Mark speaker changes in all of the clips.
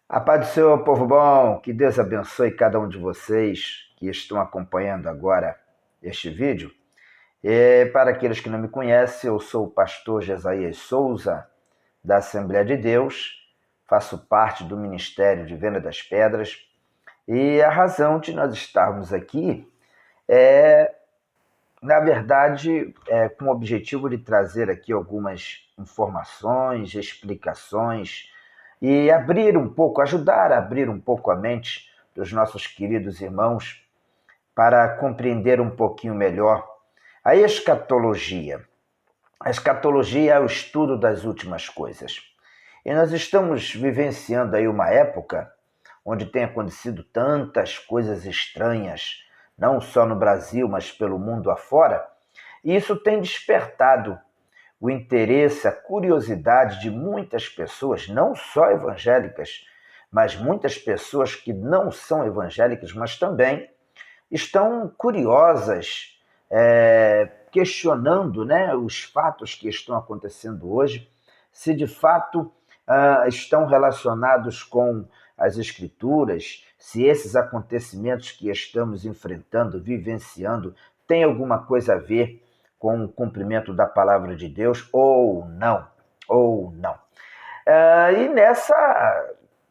Speaker 1: A paz do Senhor, povo bom, que Deus abençoe cada um de vocês que estão acompanhando agora este vídeo. E para aqueles que não me conhecem, eu sou o pastor Jesaías Souza, da Assembleia de Deus, faço parte do Ministério de Venda das Pedras, e a razão de nós estarmos aqui é, na verdade, com o objetivo de trazer aqui algumas informações, explicações e abrir um pouco, ajudar a abrir um pouco a mente dos nossos queridos irmãos para compreender um pouquinho melhor a escatologia. A escatologia é o estudo das últimas coisas. E nós estamos vivenciando aí uma época onde tem acontecido tantas coisas estranhas, não só no Brasil, mas pelo mundo afora, e isso tem despertado o interesse, a curiosidade de muitas pessoas, não só evangélicas, mas muitas pessoas que não são evangélicas, mas também estão curiosas, questionando, né, os fatos que estão acontecendo hoje, se de fato estão relacionados com as Escrituras, se esses acontecimentos que estamos enfrentando, vivenciando, têm alguma coisa a ver com o cumprimento da palavra de Deus ou não, ou não. E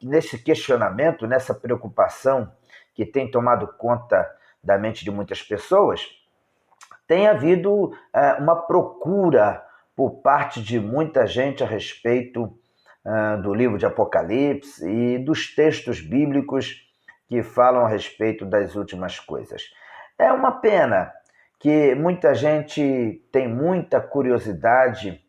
Speaker 1: nesse questionamento, nessa preocupação que tem tomado conta da mente de muitas pessoas, tem havido uma procura por parte de muita gente a respeito do livro de Apocalipse e dos textos bíblicos que falam a respeito das últimas coisas. É uma pena que muita gente tem muita curiosidade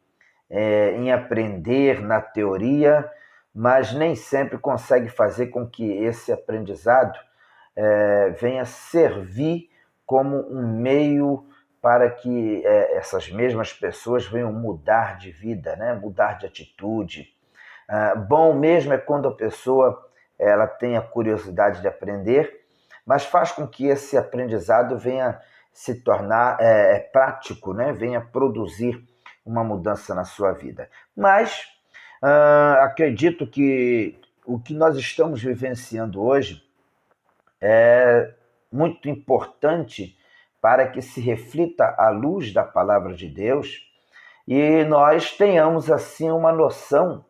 Speaker 1: em aprender na teoria, mas nem sempre consegue fazer com que esse aprendizado venha servir como um meio para que essas mesmas pessoas venham mudar de vida, né? Mudar de atitude. Bom mesmo é quando a pessoa ela tem a curiosidade de aprender, mas faz com que esse aprendizado venha se tornar prático, né? Venha produzir uma mudança na sua vida. Mas acredito que o que nós estamos vivenciando hoje é muito importante para que se reflita a luz da palavra de Deus e nós tenhamos assim uma noção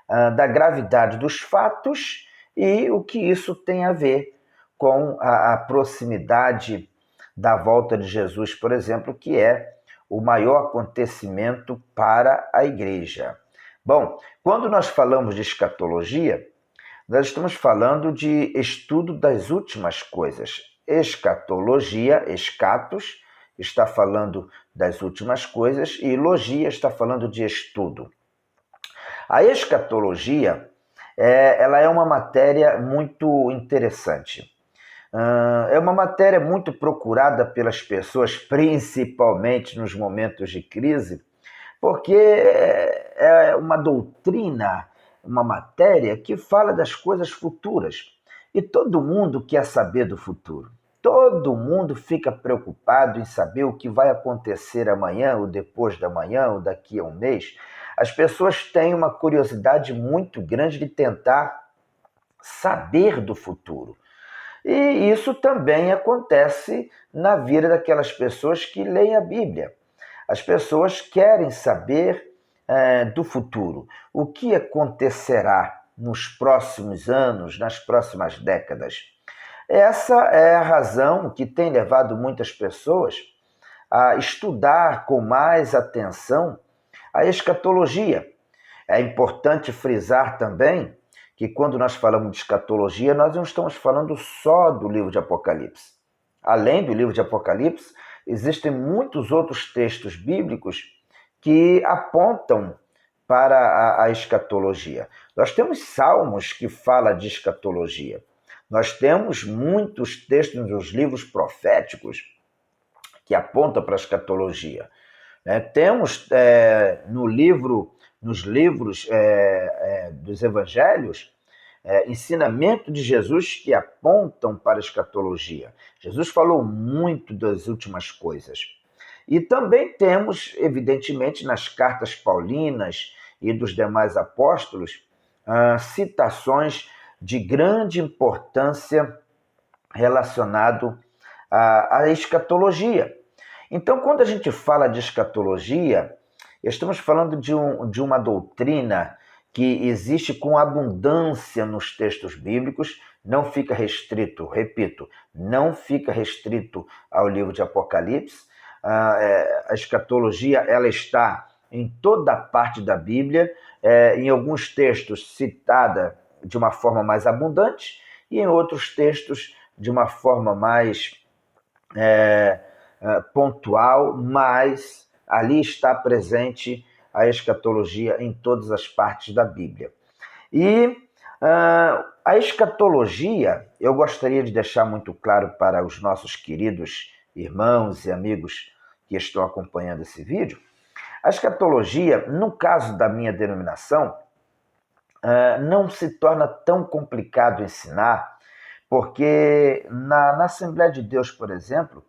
Speaker 1: da gravidade dos fatos e o que isso tem a ver com a proximidade da volta de Jesus, por exemplo, que é o maior acontecimento para a igreja. Bom, quando nós falamos de escatologia, nós estamos falando de estudo das últimas coisas. Escatologia, escatos, está falando das últimas coisas e logia está falando de estudo. A escatologia, ela é uma matéria muito interessante. É uma matéria muito procurada pelas pessoas, principalmente nos momentos de crise, porque é uma doutrina, uma matéria que fala das coisas futuras. E todo mundo quer saber do futuro. Todo mundo fica preocupado em saber o que vai acontecer amanhã, ou depois da manhã, ou daqui a um mês. As pessoas têm uma curiosidade muito grande de tentar saber do futuro. E isso também acontece na vida daquelas pessoas que leem a Bíblia. As pessoas querem saber do futuro, o que acontecerá nos próximos anos, nas próximas décadas. Essa é a razão que tem levado muitas pessoas a estudar com mais atenção a escatologia. É importante frisar também que quando nós falamos de escatologia, nós não estamos falando só do livro de Apocalipse. Além do livro de Apocalipse, existem muitos outros textos bíblicos que apontam para a escatologia. Nós temos salmos que falam de escatologia. Nós temos muitos textos nos livros proféticos que apontam para a escatologia. Temos nos livros dos evangelhos, ensinamento de Jesus que apontam para a escatologia. Jesus falou muito das últimas coisas. E também temos, evidentemente, nas cartas paulinas e dos demais apóstolos, citações de grande importância relacionado à escatologia. Então, quando a gente fala de escatologia, estamos falando de uma doutrina que existe com abundância nos textos bíblicos, não fica restrito, repito, não fica restrito ao livro de Apocalipse. A escatologia ela está em toda a parte da Bíblia, em alguns textos citada de uma forma mais abundante e em outros textos de uma forma mais pontual, mas ali está presente a escatologia em todas as partes da Bíblia. E a escatologia, eu gostaria de deixar muito claro para os nossos queridos irmãos e amigos que estão acompanhando esse vídeo, a escatologia, no caso da minha denominação, não se torna tão complicado ensinar, porque na Assembleia de Deus, por exemplo,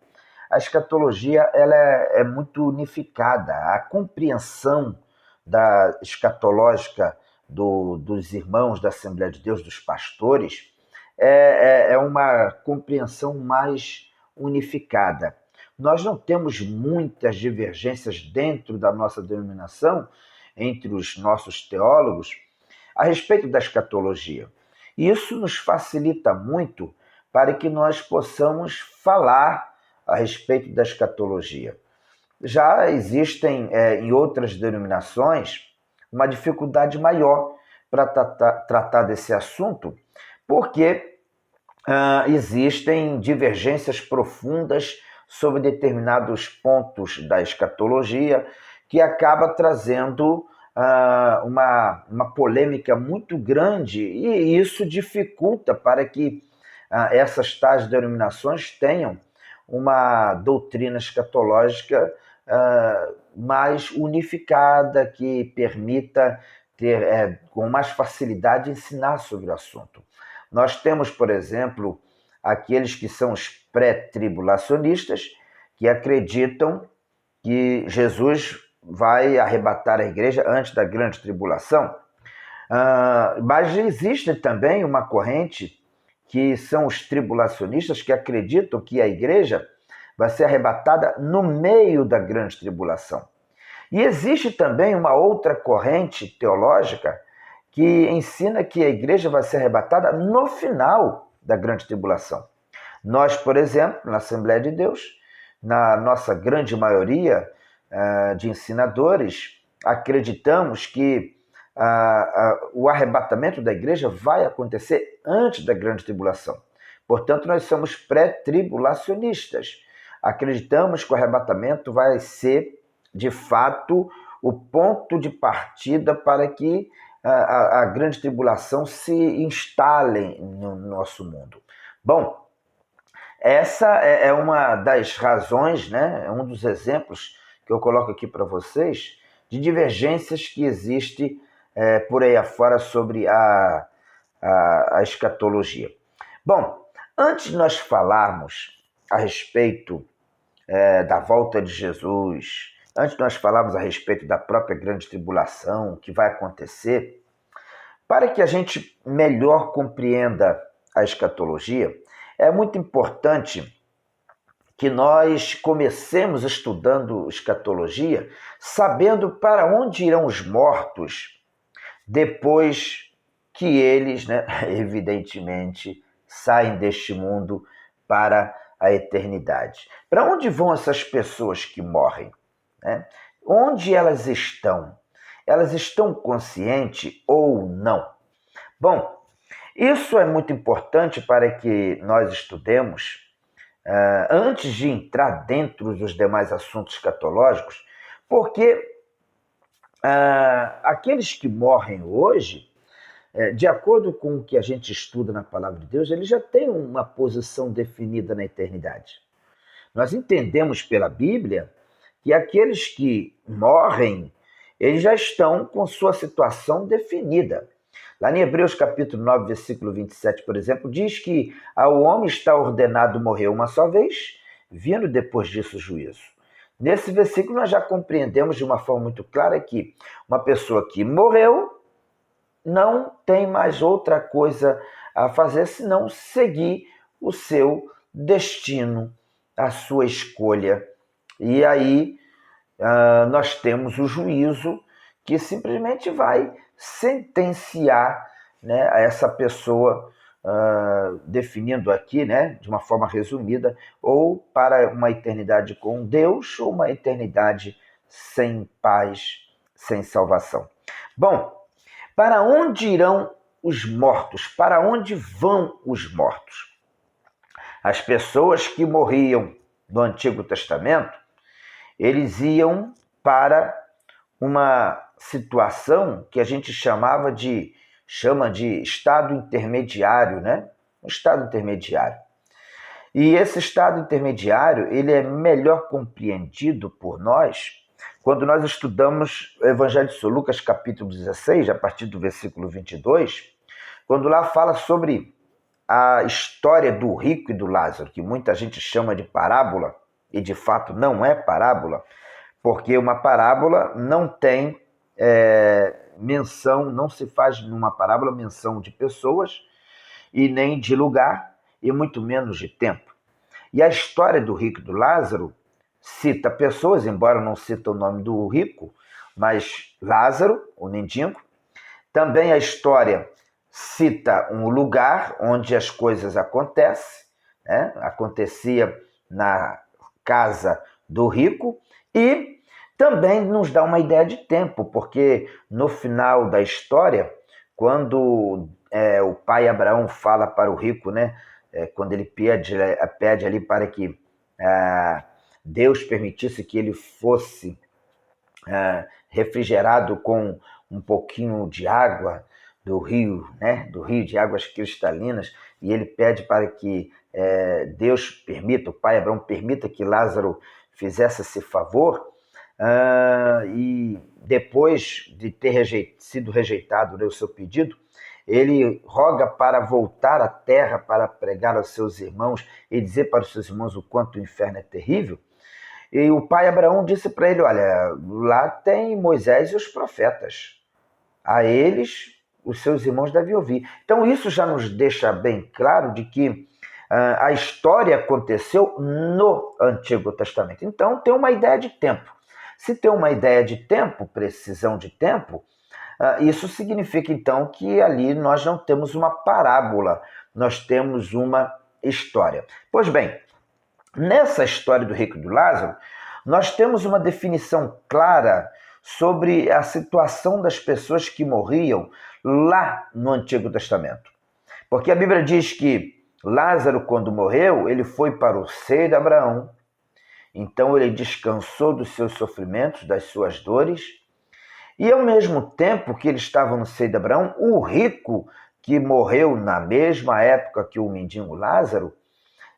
Speaker 1: a escatologia ela é muito unificada. A compreensão da escatológica dos irmãos da Assembleia de Deus, dos pastores, é uma compreensão mais unificada. Nós não temos muitas divergências dentro da nossa denominação, entre os nossos teólogos, a respeito da escatologia. E isso nos facilita muito para que nós possamos falar a respeito da escatologia. Já existem em outras denominações uma dificuldade maior para tratar desse assunto, porque existem divergências profundas sobre determinados pontos da escatologia que acaba trazendo uma polêmica muito grande, e isso dificulta para que essas tais denominações tenham uma doutrina escatológica mais unificada, que permita ter com mais facilidade ensinar sobre o assunto. Nós temos, por exemplo, aqueles que são os pré-tribulacionistas, que acreditam que Jesus vai arrebatar a igreja antes da grande tribulação. Mas existe também uma corrente que são os tribulacionistas, que acreditam que a igreja vai ser arrebatada no meio da grande tribulação. E existe também uma outra corrente teológica que ensina que a igreja vai ser arrebatada no final da grande tribulação. Nós, por exemplo, na Assembleia de Deus, na nossa grande maioria de ensinadores, acreditamos que o arrebatamento da igreja vai acontecer antes da grande tribulação. Portanto, nós somos pré-tribulacionistas. Acreditamos que o arrebatamento vai ser, de fato, o ponto de partida para que a grande tribulação se instale no nosso mundo. Bom, essa é uma das razões, né? É um dos exemplos que eu coloco aqui para vocês de divergências que existem por aí afora sobre a escatologia. Bom, antes de nós falarmos a respeito da volta de Jesus, antes de nós falarmos a respeito da própria grande tribulação, que vai acontecer, para que a gente melhor compreenda a escatologia, é muito importante que nós comecemos estudando escatologia, sabendo para onde irão os mortos depois que eles, né, evidentemente, saem deste mundo para a eternidade. Para onde vão essas pessoas que morrem? Né? Onde elas estão? Elas estão conscientes ou não? Bom, isso é muito importante para que nós estudemos antes de entrar dentro dos demais assuntos escatológicos, porque aqueles que morrem hoje, de acordo com o que a gente estuda na Palavra de Deus, eles já têm uma posição definida na eternidade. Nós entendemos pela Bíblia que aqueles que morrem, eles já estão com sua situação definida. Lá em Hebreus capítulo 9, versículo 27, por exemplo, diz que ao homem está ordenado morrer uma só vez, vindo depois disso o juízo. Nesse versículo nós já compreendemos de uma forma muito clara que uma pessoa que morreu não tem mais outra coisa a fazer senão seguir o seu destino, a sua escolha. E aí nós temos o juízo que simplesmente vai sentenciar, né, a essa pessoa, definindo aqui, né, de uma forma resumida, ou para uma eternidade com Deus ou uma eternidade sem paz, sem salvação. Bom, para onde irão os mortos? Para onde vão os mortos? As pessoas que morriam no Antigo Testamento, eles iam para uma situação que a gente chama de estado intermediário, né? Um estado intermediário. E esse estado intermediário, ele é melhor compreendido por nós quando nós estudamos o Evangelho de São Lucas, capítulo 16, a partir do versículo 22, quando lá fala sobre a história do rico e do Lázaro, que muita gente chama de parábola, e de fato não é parábola, porque uma parábola não tem menção, não se faz numa parábola menção de pessoas, e nem de lugar, e muito menos de tempo. E a história do rico e do Lázaro cita pessoas, embora não cita o nome do rico, mas Lázaro, o mendigo. Também a história cita um lugar onde as coisas acontecem, né? Acontecia na casa do rico, e também nos dá uma ideia de tempo, porque no final da história, quando o pai Abraão fala para o rico, né, quando ele pede ali para que Deus permitisse que ele fosse refrigerado com um pouquinho de água do rio, né, do rio de águas cristalinas, e ele pede para que Deus permita, o pai Abraão permita que Lázaro fizesse esse favor, e depois de ter sido rejeitado, né, o seu pedido, ele roga para voltar à terra para pregar aos seus irmãos e dizer para os seus irmãos o quanto o inferno é terrível. E o pai Abraão disse para ele, olha, lá tem Moisés e os profetas. A eles, os seus irmãos devem ouvir. Então isso já nos deixa bem claro de que a história aconteceu no Antigo Testamento. Então tem uma ideia de tempo. Se tem uma ideia de tempo, precisão de tempo, isso significa, então, que ali nós não temos uma parábola, nós temos uma história. Pois bem, nessa história do rico e do Lázaro, nós temos uma definição clara sobre a situação das pessoas que morriam lá no Antigo Testamento. Porque a Bíblia diz que Lázaro, quando morreu, ele foi para o seio de Abraão, então ele descansou dos seus sofrimentos, das suas dores, e ao mesmo tempo que ele estava no seio de Abraão, o rico que morreu na mesma época que o mendigo Lázaro,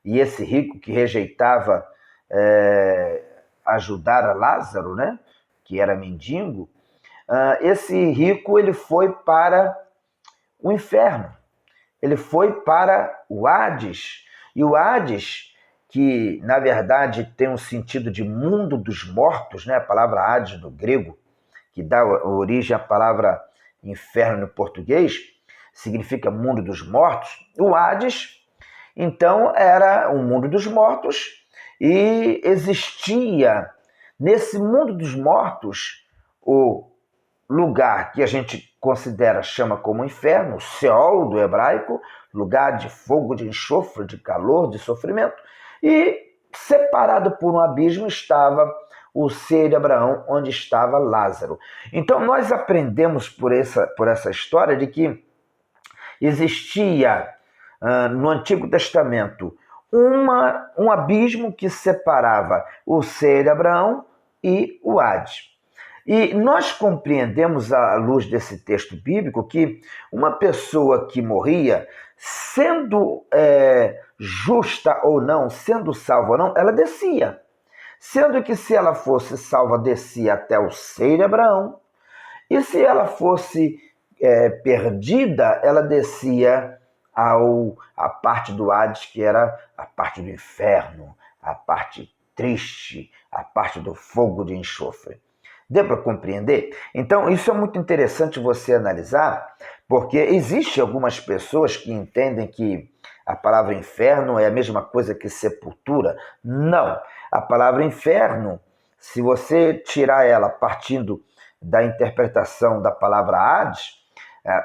Speaker 1: e esse rico que rejeitava ajudar a Lázaro, né, que era mendigo, esse rico ele foi para o inferno, ele foi para o Hades, e o Hades, que na verdade tem um sentido de mundo dos mortos, né, a palavra Hades do grego, que dá origem à palavra inferno no português, significa mundo dos mortos. O Hades, então, era um mundo dos mortos, e existia nesse mundo dos mortos o lugar que a gente chama como inferno, o Seol do hebraico, lugar de fogo, de enxofre, de calor, de sofrimento, e separado por um abismo estava o seio de Abraão, onde estava Lázaro. Então nós aprendemos por essa história de que existia no Antigo Testamento um abismo que separava o seio de Abraão e o Hades. E nós compreendemos, à luz desse texto bíblico, que uma pessoa que morria, sendo justa ou não, sendo salva ou não, ela descia. Sendo que se ela fosse salva, descia até o seio de Abraão, e se ela fosse perdida, ela descia a parte do Hades, que era a parte do inferno, a parte triste, a parte do fogo de enxofre. Deu para compreender? Então, isso é muito interessante você analisar, porque existe algumas pessoas que entendem que a palavra inferno é a mesma coisa que sepultura. Não. A palavra inferno, se você tirar ela partindo da interpretação da palavra Hades,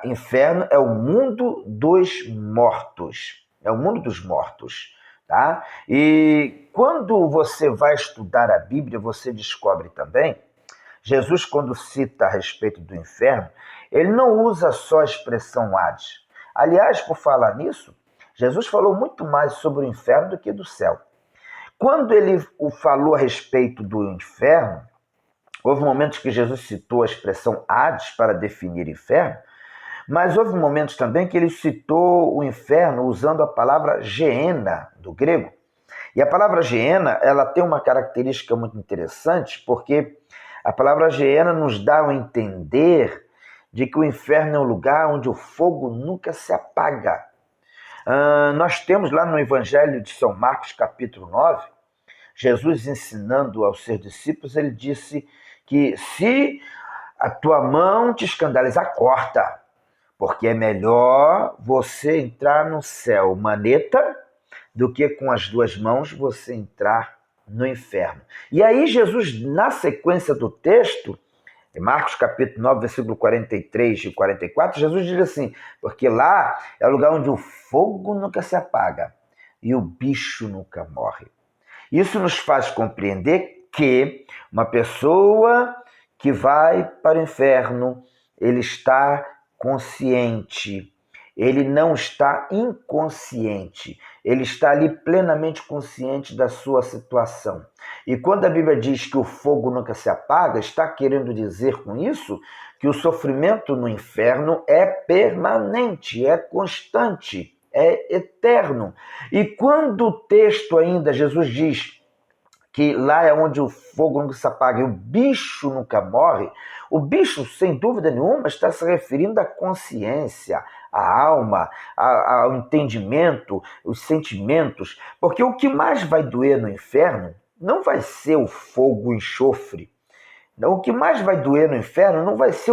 Speaker 1: inferno é o mundo dos mortos. É o mundo dos mortos. Tá? E quando você vai estudar a Bíblia, você descobre também, Jesus, quando cita a respeito do inferno, ele não usa só a expressão Hades. Aliás, por falar nisso, Jesus falou muito mais sobre o inferno do que do céu. Quando ele falou a respeito do inferno, houve momentos que Jesus citou a expressão Hades para definir inferno, mas houve momentos também que ele citou o inferno usando a palavra Geena, do grego. E a palavra Geena, ela tem uma característica muito interessante, porque a palavra Geena nos dá a entender de que o inferno é um lugar onde o fogo nunca se apaga. Nós temos lá no Evangelho de São Marcos, capítulo 9, Jesus ensinando aos seus discípulos, ele disse que se a tua mão te escandalizar, corta, porque é melhor você entrar no céu maneta do que com as duas mãos você entrar no inferno. E aí Jesus, na sequência do texto, em Marcos capítulo 9, versículo 43 e 44, Jesus diz assim, porque lá é o lugar onde o fogo nunca se apaga e o bicho nunca morre. Isso nos faz compreender que uma pessoa que vai para o inferno, ele está consciente, ele não está inconsciente, ele está ali plenamente consciente da sua situação. E quando a Bíblia diz que o fogo nunca se apaga, está querendo dizer com isso que o sofrimento no inferno é permanente, é constante, é eterno. E quando o texto ainda, Jesus diz que lá é onde o fogo nunca se apaga e o bicho nunca morre, o bicho, sem dúvida nenhuma, está se referindo à consciência, à alma, ao entendimento, os sentimentos, porque o que mais vai doer no inferno não vai ser o fogo, o enxofre. O que mais vai doer no inferno não vai ser